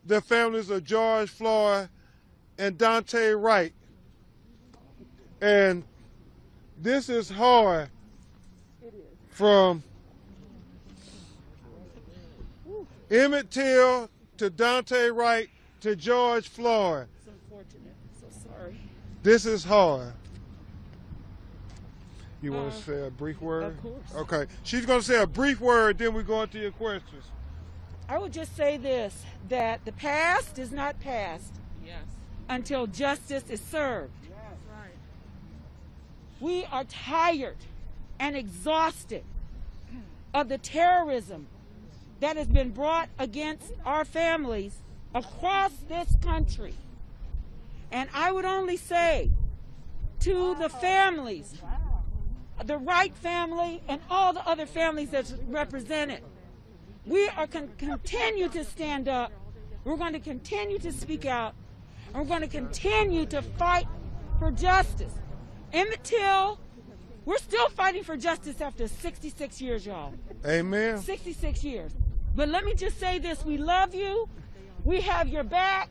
the families of George Floyd and Daunte Wright. And this is hard from Emmett Till to Daunte Wright to George Floyd. It's unfortunate. So sorry. This is hard. You want to say a brief word? Of course. Okay. She's going to say a brief word, then we go into your questions. I would just say this, that the past is not past until justice is served. Right. We are tired and exhausted of the terrorism that has been brought against our families across this country. And I would only say to the families, the Wright family and all the other families that's represented, we are going to continue to stand up. We're going to continue to speak out. And we're going to continue to fight for justice. Emmett Till, we're still fighting for justice after 66 years, y'all. Amen. 66 years. But let me just say this. We love you. We have your back.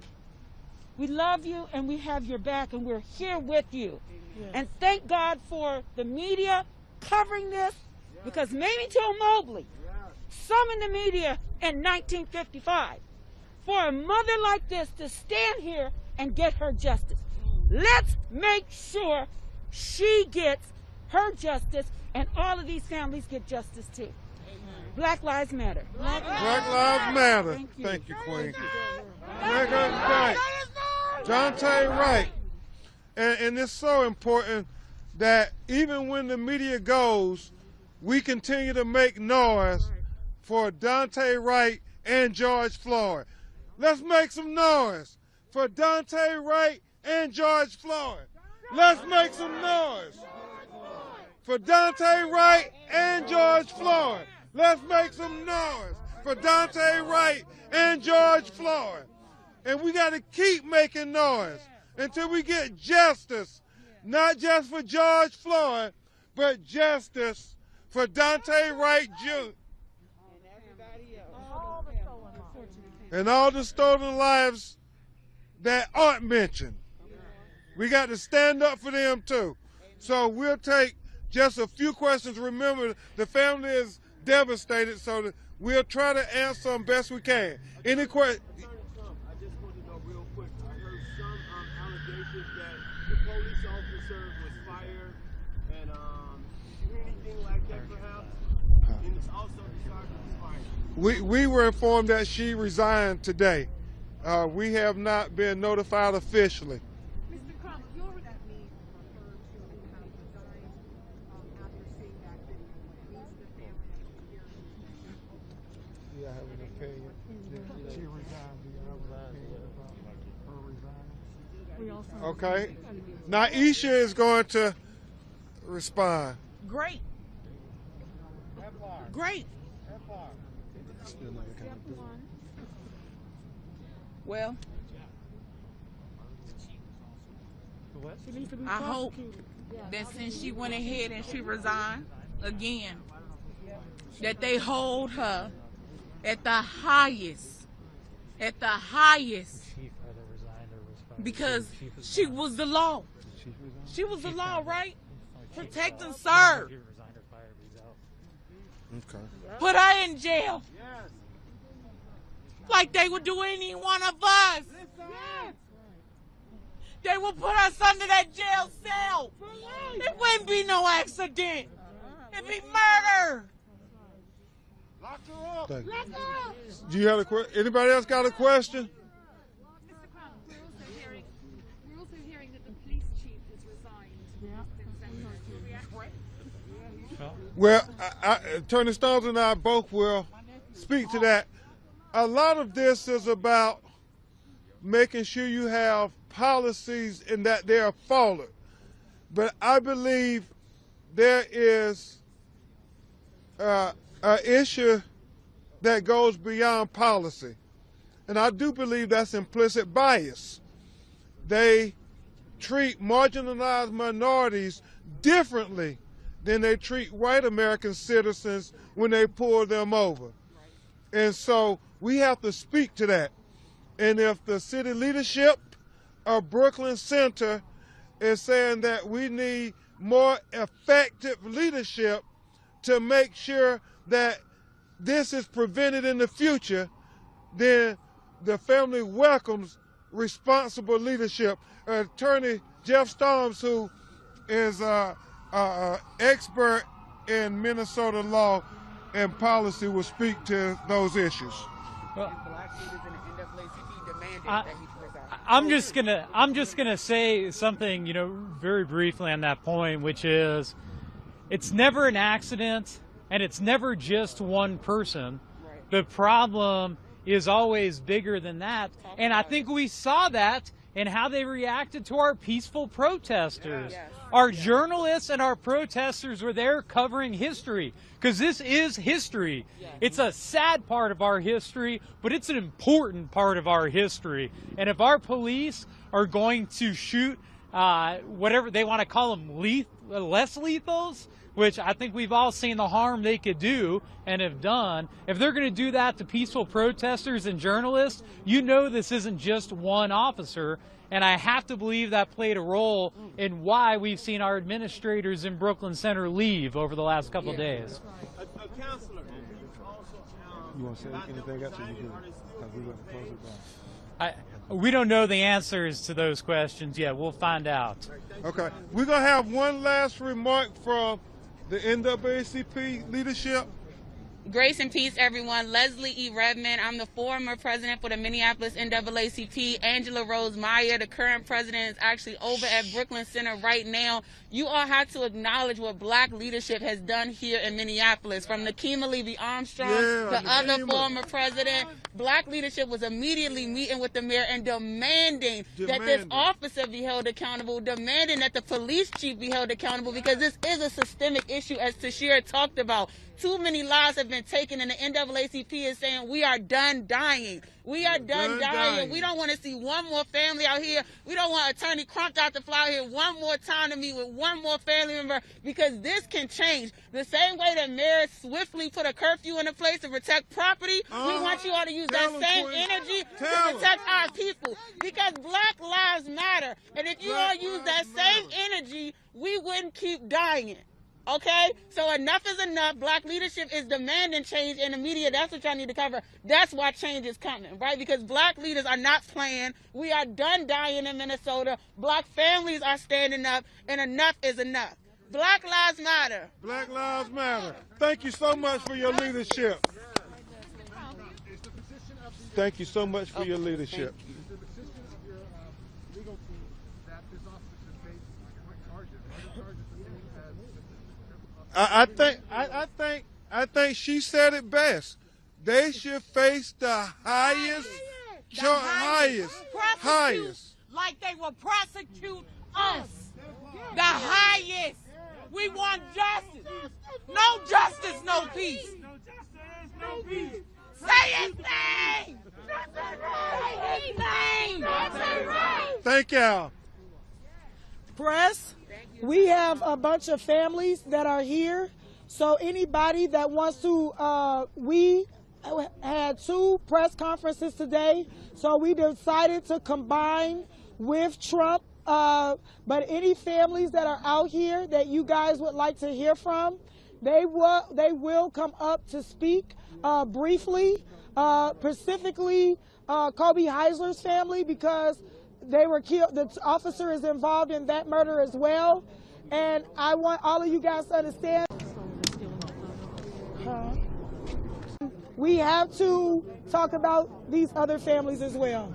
We love you and we have your back and we're here with you. Yes. And thank God for the media covering this, because Mamie Till Mobley summoned the media in 1955 for a mother like this to stand here and get her justice. Let's make sure she gets her justice and all of these families get justice too. Black Lives Matter. Black Lives Matter. Thank you, Queen. Daunte Wright. And it's so important that even when the media goes, we continue to make noise for Daunte Wright and George Floyd. Let's make some noise for Daunte Wright and George Floyd. Let's make some noise for Daunte Wright and George Floyd. Let's make some noise for Daunte Wright and George Floyd. And we got to keep making noise until we get justice, not just for George Floyd, but justice for Daunte Wright Jr. and all the stolen lives that aren't mentioned. We got to stand up for them too. So we'll take just a few questions. Remember, the family is devastated, so we'll try to answer them best we can. Any questions? I just want to know real quick. I heard some allegations that the police officer was fired, and did you hear anything like that perhaps? And it's also the sergeant was fired. We were informed that she resigned today. We have not been notified officially. Mr. Crump, you're that means for her to have resigned after seeing that video. Means the family actually hear Do you have an opinion? She resigned. Do you have an opinion about her resigning? We also Okay. Naisha is going to respond. Great. Great. Well, I hope that since she went ahead and she resigned again, that they hold her at the highest, because she was the law. She was the law, right? Protect and serve. Okay. Put her in jail. Like they would do any one of us. They would put us under that jail cell. It wouldn't be no accident. It'd be murder. Lock her up. Thank you. Do you have a question? Anybody else got a question? Mr. Crump, we're also hearing that the police chief has resigned. Well, Attorney Stones and I both will speak to that. A lot of this is about making sure you have policies and that they are followed. But I believe there is an issue that goes beyond policy. And I do believe that's implicit bias. They treat marginalized minorities differently than they treat white American citizens when they pull them over. And so we have to speak to that. And if the city leadership of Brooklyn Center is saying that we need more effective leadership to make sure that this is prevented in the future, then the family welcomes responsible leadership. Attorney Jeff Storms, who is an expert in Minnesota law and policy, will speak to those issues. Well, I'm just gonna say something, you know, very briefly on that point, which is, it's never an accident, and it's never just one person. Right. The problem is always bigger than that, and I think we saw that in how they reacted to our peaceful protesters. Yes. Our journalists and our protesters were there covering history, because this is history. Yes. It's a sad part of our history, but it's an important part of our history. And if our police are going to shoot whatever they want to call them, less lethals, which I think we've all seen the harm they could do and have done, if they're going to do that to peaceful protesters and journalists, you know this isn't just one officer. And I have to believe that played a role in why we've seen our administrators in Brooklyn Center leave over the last couple of days. Counselor, you want to say anything else, or you do? Because we're going to close it down. We don't know the answers to those questions yet. We'll find out. Okay. We're going to have one last remark from the NAACP leadership. Grace and peace, everyone. Leslie E. Redmond. I'm the former president for the Minneapolis NAACP. Angela Rose Meyer, the current president, is actually over at Brooklyn Center right now. You all have to acknowledge what black leadership has done here in Minneapolis. From Nakima Levy-Armstrong, the other former president, black leadership was immediately meeting with the mayor and demanding that this officer be held accountable, demanding that the police chief be held accountable, because this is a systemic issue, as Tashira talked about. Too many lives have been taken, and the NAACP is saying we are done dying. We are done dying. We don't want to see one more family out here. We don't want Attorney Crump out to fly out here one more time to meet with one more family member, because this can change. The same way that mayors swiftly put a curfew into place to protect property, we want you all to use that same energy to protect our people, because Black Lives Matter. And if you all use that same energy, we wouldn't keep dying. Okay? So enough is enough. Black leadership is demanding change in the media. That's what y'all need to cover. That's why change is coming, right? Because black leaders are not playing. We are done dying in Minnesota. Black families are standing up, and enough is enough. Black Lives Matter. Black Lives Matter. Thank you so much for your leadership. Thank you so much for your leadership. I think she said it best. They should face the highest. Like they will prosecute us. The highest. We want justice. No justice, no peace. No justice, no peace. Say his name. Say his name. Thank y'all. Press. We have a bunch of families that are here. So anybody that wants to, we had 2 press conferences today. So we decided to combine with Trump. But any families that are out here that you guys would like to hear from, they will come up to speak briefly, specifically Kobe Heisler's family, because they were killed. The officer is involved in that murder as well. And I want all of you guys to understand. We have to talk about these other families as well.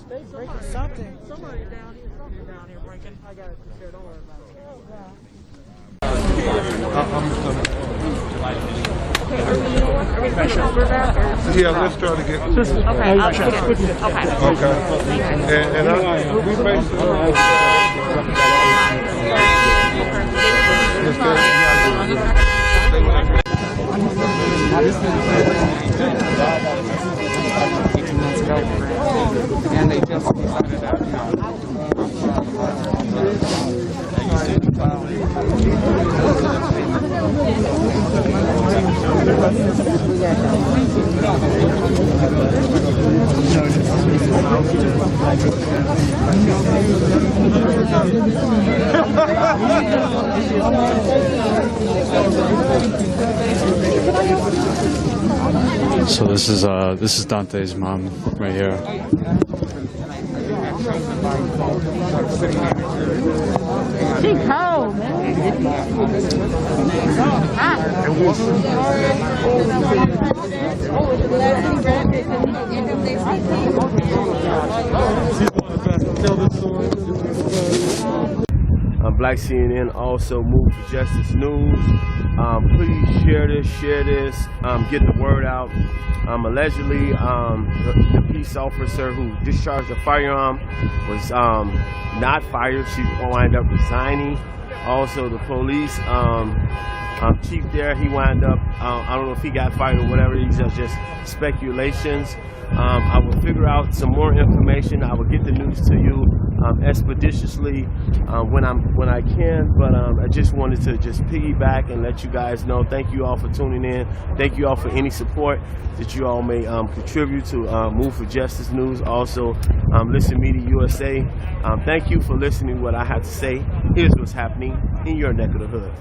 They breaking something. Somebody down here breaking. I got it. Don't worry about it. Yeah, let's try to get. Okay, I'll get it. Okay. And we basically. And they just decided that. So this is Dante's mom right here. She cold, Black CNN also Move for Justice News. Please share this, get the word out. Allegedly, the peace officer who discharged a firearm was not fired. She wound up resigning. Also, the police chief there, he wound up, I don't know if he got fired or whatever. These are just speculations. I will figure out some more information. I will get the news to you expeditiously when I can. But I just wanted to just piggyback and let you guys know. Thank you all for tuning in. Thank you all for any support that you all may contribute to Move for Justice News. Also, Listen Media USA. Thank you for listening to what I have to say. Here's what's happening in your neck of the hood.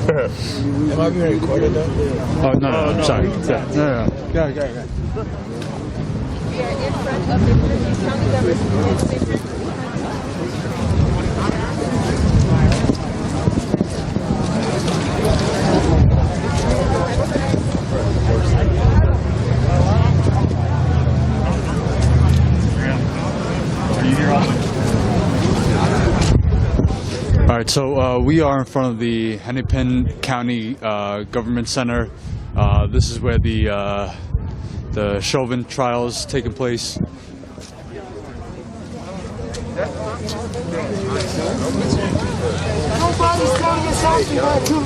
Am I being recorded though? Oh, no, I'm sorry. No. Got it. We are in front of the Liberty County Government. All right, so we are in front of the Hennepin County Government Center. This is where the Chauvin trial is taking place. Nobody's telling us something about you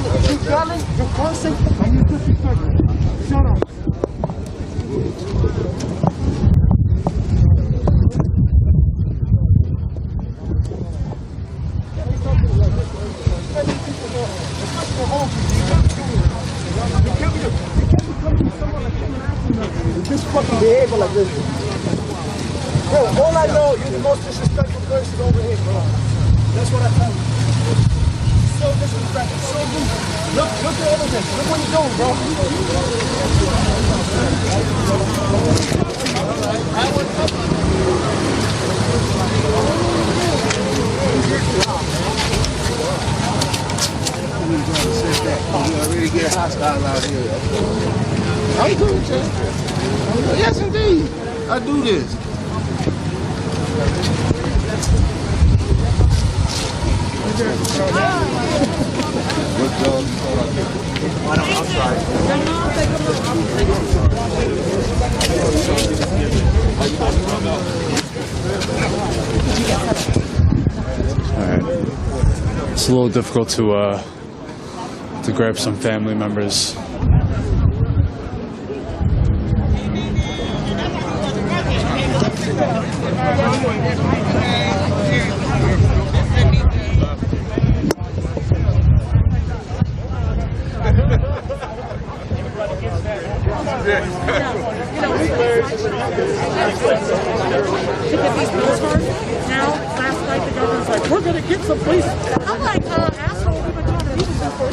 yelling, you're cursing, and you're disrespectful. Shut up. Just fucking behave like this. Bro, all I know, you're the most disrespectful person over here, bro. That's what I tell you. So disrespectful, so rude. Look at everything. Look what you're doing, bro. You already get hostile out here. I'm doing this. Yes, indeed. I do this. Alright. It's a little difficult to grab some family members. Now, last night the governor's like, we're gonna get some police. I'm like, asshole, we've been trying to do this for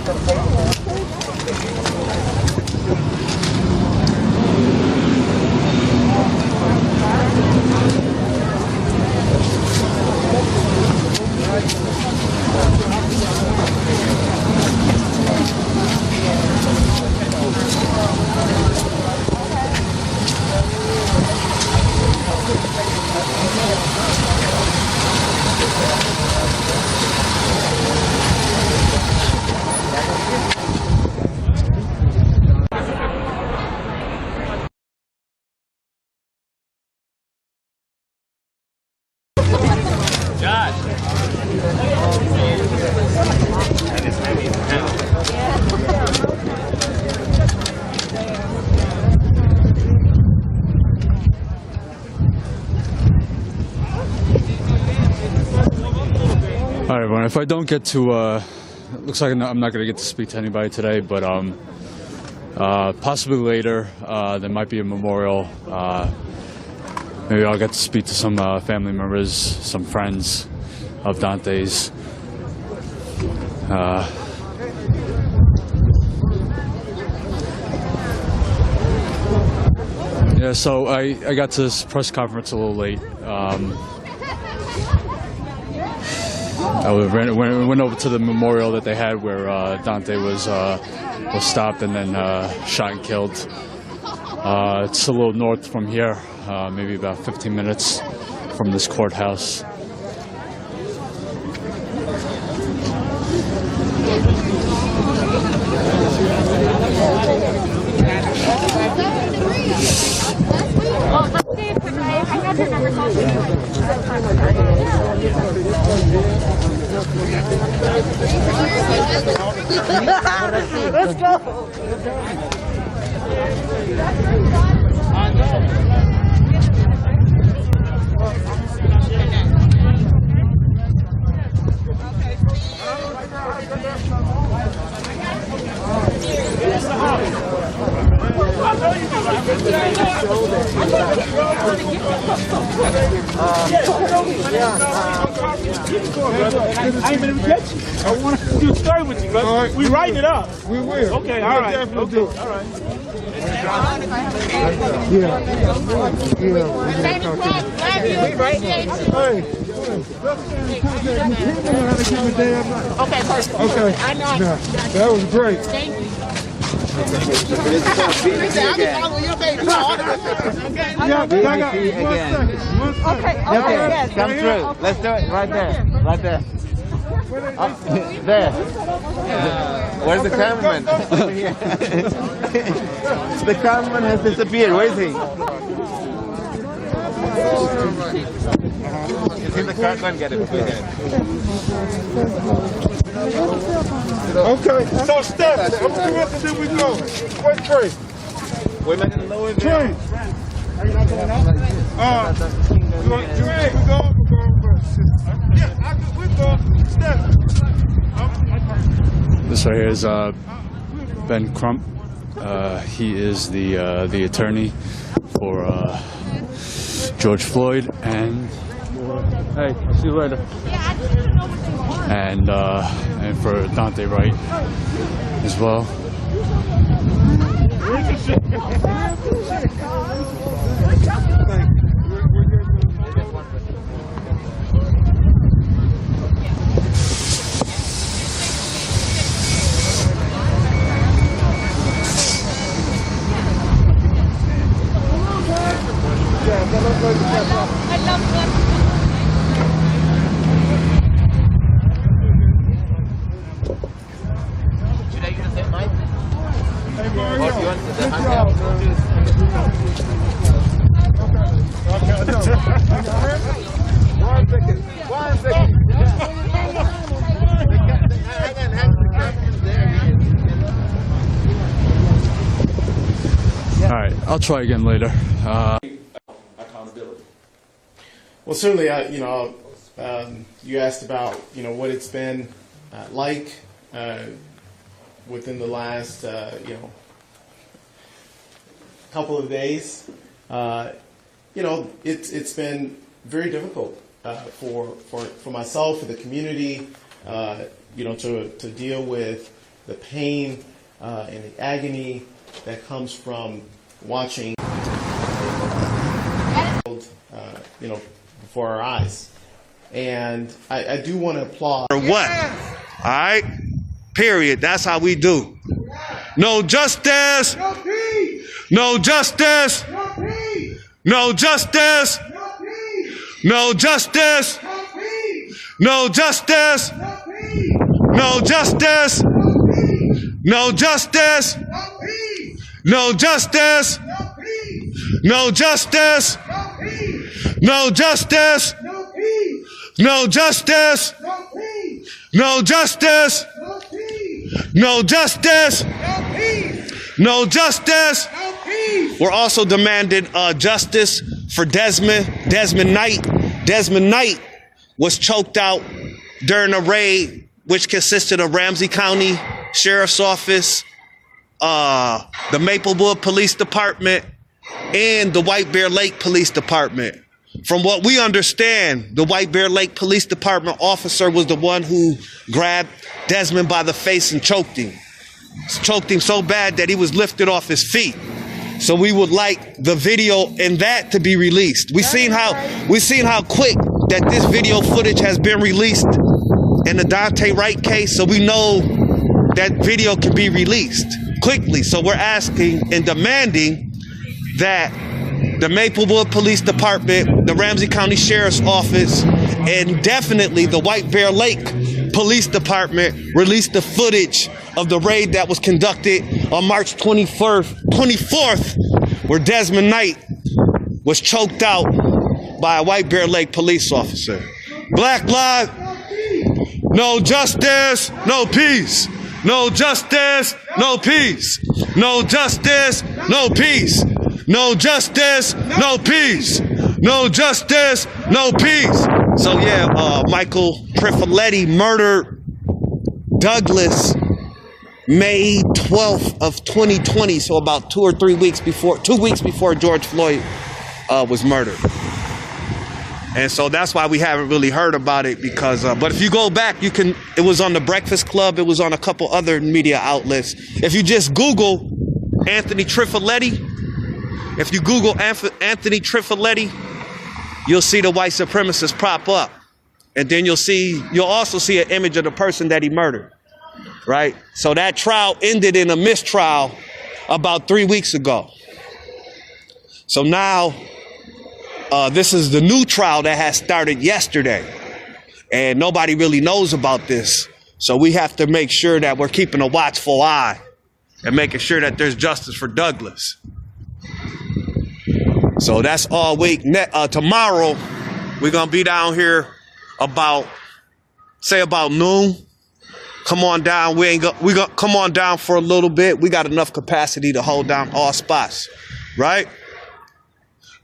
All right, everyone. If I don't get to, it looks like I'm not going to get to speak to anybody today, but possibly later, there might be a memorial. Maybe I'll get to speak to some family members, some friends of Dante's. Yeah, so I got to this press conference a little late. I went over to the memorial that they had where Dante was stopped and then shot and killed. It's a little north from here, maybe about 15 minutes from this courthouse. Let's go. I ain't gonna get you. I want to do a story with you, brother. Right, We writing it up. We will. Okay, all right. Definitely do. All right. Okay, perfect. Okay. I know. Nah, that was great. Thank you. Okay, come through. Let's do it right there. Right there. There. Where's the cameraman? The cameraman has disappeared. Where is he? The car, go and get him. Okay, so Steph, I'm gonna have to do we going. What train? We're making a lower Train. Are you not going out? We go first. Yeah, we go. Steph. This right here is Ben Crump. He is the attorney for George Floyd, and hey, I'll see you later. And for Dante Wright as well. All right, I'll try again later. Accountability. Well, certainly, you asked about, what it's been like within the last, couple of days. It's been very difficult for myself, for the community, to deal with the pain and the agony that comes from watching, before our eyes. And I do want to applaud. For what? All right? Period. That's how we do. No justice. No justice. No justice. No justice. No justice. No justice. No justice. No justice. No justice. No justice. No justice. No justice. No justice. No justice. We're also demanding justice for Desmond Knight. Desmond Knight was choked out during a raid, which consisted of Ramsey County Sheriff's Office, the Maplewood Police Department, and the White Bear Lake Police Department. From what we understand, the White Bear Lake Police Department officer was the one who grabbed Desmond by the face and choked him. Choked him so bad that he was lifted off his feet. So we would like the video and that to be released. We've seen how quick that this video footage has been released in the Daunte Wright case, so we know that video can be released quickly. So we're asking and demanding that the Maplewood Police Department, the Ramsey County Sheriff's Office, and definitely the White Bear Lake Police Department release the footage of the raid that was conducted on March 24th, where Desmond Knight was choked out by a White Bear Lake police officer. Black lives, no justice, no peace. No justice, no peace. No justice, no peace. No justice, no peace. No justice, no peace. So yeah, Michael Trifoletti murdered Douglas May 12th of 2020. So about 2 weeks before George Floyd was murdered. And so that's why we haven't really heard about it, because, but if you go back, it was on the Breakfast Club. It was on a couple other media outlets. If you just Google Anthony Trifoletti, you'll see the white supremacists prop up. And then you'll also see an image of the person that he murdered, right? So that trial ended in a mistrial about 3 weeks ago. So now, this is the new trial that has started yesterday, and nobody really knows about this. So we have to make sure that we're keeping a watchful eye and making sure that there's justice for Douglas. So that's all week. Tomorrow, we're going to be down here about noon. Come on down. We gonna come on down for a little bit. We got enough capacity to hold down all spots, right?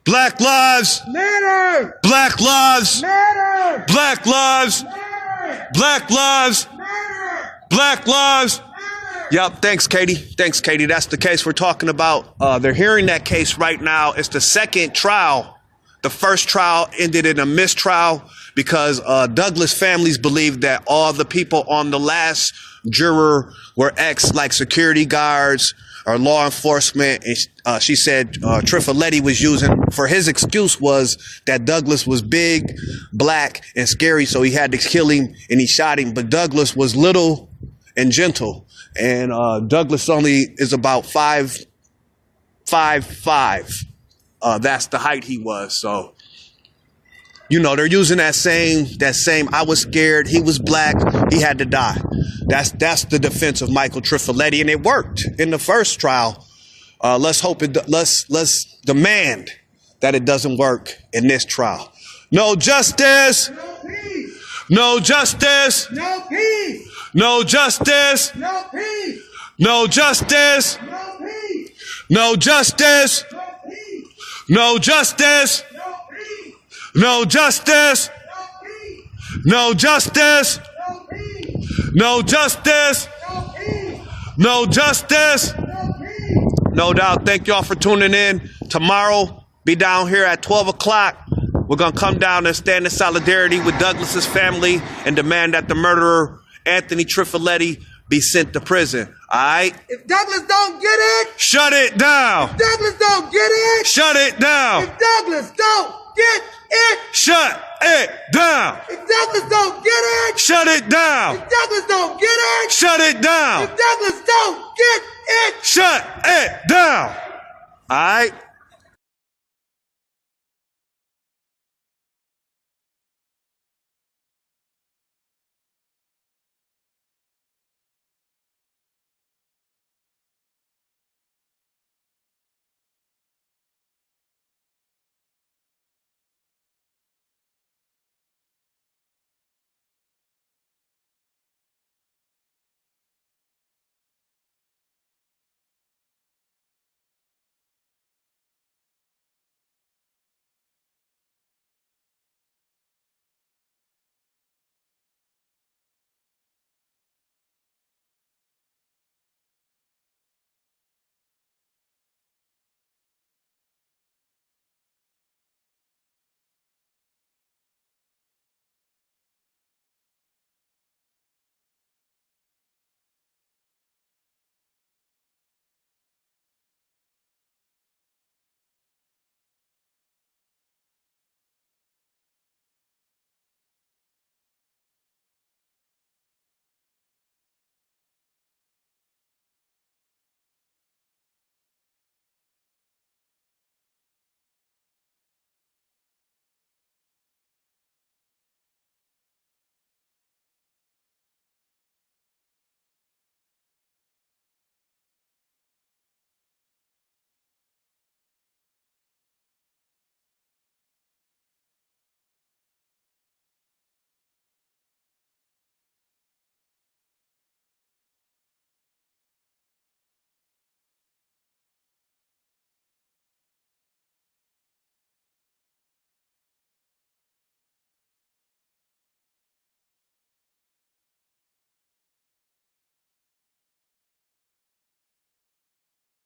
Black lives matter. Black lives matter. Black lives matter. Black lives matter. Black lives matter. Yep. Thanks, Katie. Thanks, Katie. That's the case we're talking about. They're hearing that case right now. It's the second trial. The first trial ended in a mistrial because Douglas families believe that all the people on the last juror were security guards or law enforcement. And she said Trifoletti was using, for his excuse was that Douglas was big, black, and scary, so he had to kill him, and he shot him. But Douglas was little and gentle, and Douglas only is about 5'5". That's the height he was. So, you know, they're using that same, I was scared, he was black, he had to die. That's the defense of Michael Trifoletti, and it worked in the first trial. Let's demand that it doesn't work in this trial. No justice. No peace. No justice. No peace. No justice. No peace. No justice. No peace. No justice. No justice. No justice. No justice. No justice. No justice. No doubt. Thank y'all for tuning in. Tomorrow, be down here at 12 o'clock. We're going to come down and stand in solidarity with Douglas's family and demand that the murderer, Anthony Trifoletti, be sent to prison. All right? If Douglas don't get it, shut it down. If Douglas don't get it, shut it down. If Douglas don't get it, shut it down. If Douglas don't get it, shut it down. If Douglas don't get it, shut it down. If Douglas don't get it, shut it down. All right?